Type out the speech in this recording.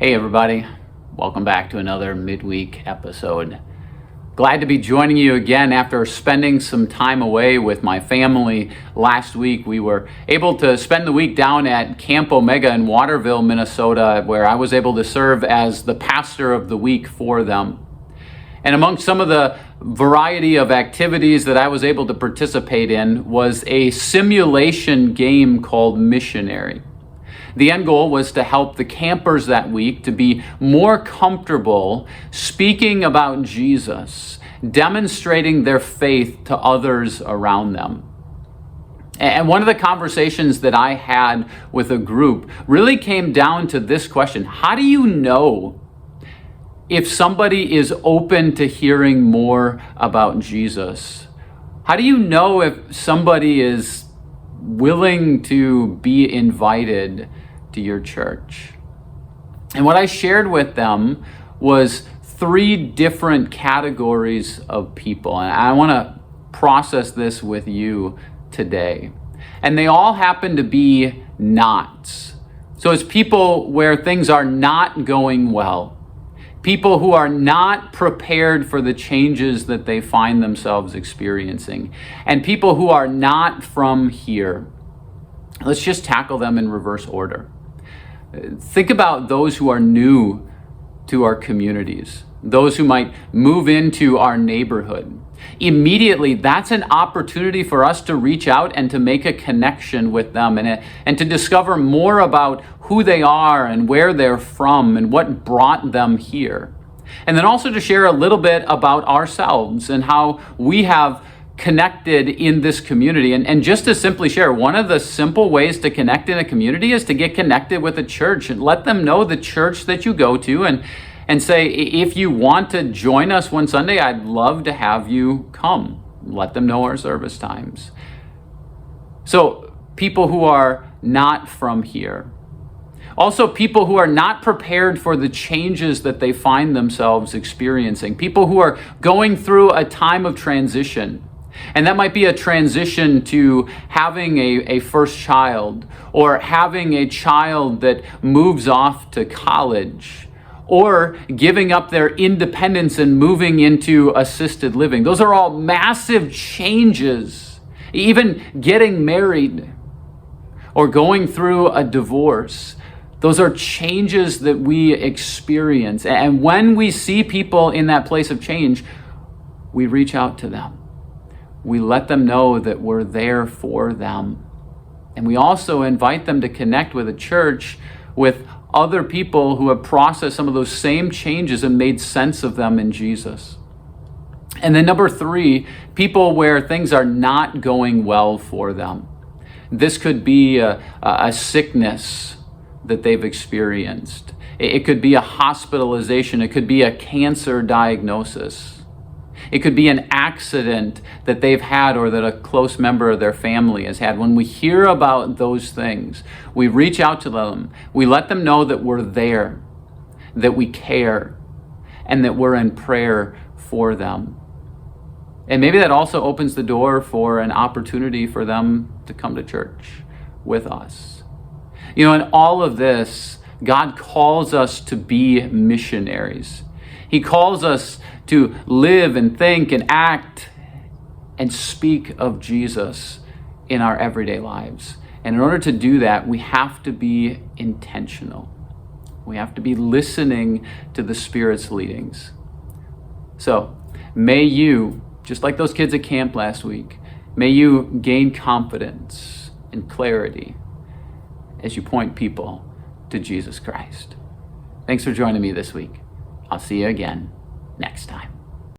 Hey everybody, welcome back to another midweek episode. Glad to be joining you again after spending some time away with my family last week. We were able to spend the week down at Camp Omega in Waterville, Minnesota, where I was able to serve as the pastor of the week for them. And among some of the variety of activities that I was able to participate in was a simulation game called Missionary. The end goal was to help the campers that week to be more comfortable speaking about Jesus, demonstrating their faith to others around them. And one of the conversations that I had with a group really came down to this question: how do you know if somebody is open to hearing more about Jesus? How do you know if somebody is willing to be invited to your church? And what I shared with them was 3 different categories of people. And I want to process this with you today. And they all happen to be nots. So it's people where things are not going well. People who are not prepared for the changes that they find themselves experiencing. And people who are not from here. Let's just tackle them in reverse order. Think about those who are new to our communities, those who might move into our neighborhood. Immediately, that's an opportunity for us to reach out and to make a connection with them and to discover more about who they are and where they're from and what brought them here. And then also to share a little bit about ourselves and how we have connected in this community. And just to simply share, one of the simple ways to connect in a community is to get connected with a church and let them know the church that you go to and say, if you want to join us one Sunday, I'd love to have you come. Let them know our service times. So people who are not from here. Also, people who are not prepared for the changes that they find themselves experiencing. People who are going through a time of transition. And that might be a transition to having a first child, or having a child that moves off to college, or giving up their independence and moving into assisted living. Those are all massive changes. Even getting married or going through a divorce. Those are changes that we experience. And when we see people in that place of change, we reach out to them. We let them know that we're there for them. And we also invite them to connect with a church with other people who have processed some of those same changes and made sense of them in Jesus. And then number 3, people where things are not going well for them. This could be a sickness that they've experienced. It could be a hospitalization. It could be a cancer diagnosis. It could be an accident that they've had or that a close member of their family has had. When we hear about those things, we reach out to them. We let them know that we're there, that we care, and that we're in prayer for them. And maybe that also opens the door for an opportunity for them to come to church with us. You know, in all of this, God calls us to be missionaries. He calls us to live and think and act and speak of Jesus in our everyday lives. And in order to do that, we have to be intentional. We have to be listening to the Spirit's leadings. So may you, just like those kids at camp last week, may you gain confidence and clarity as you point people to Jesus Christ. Thanks for joining me this week. I'll see you again next time.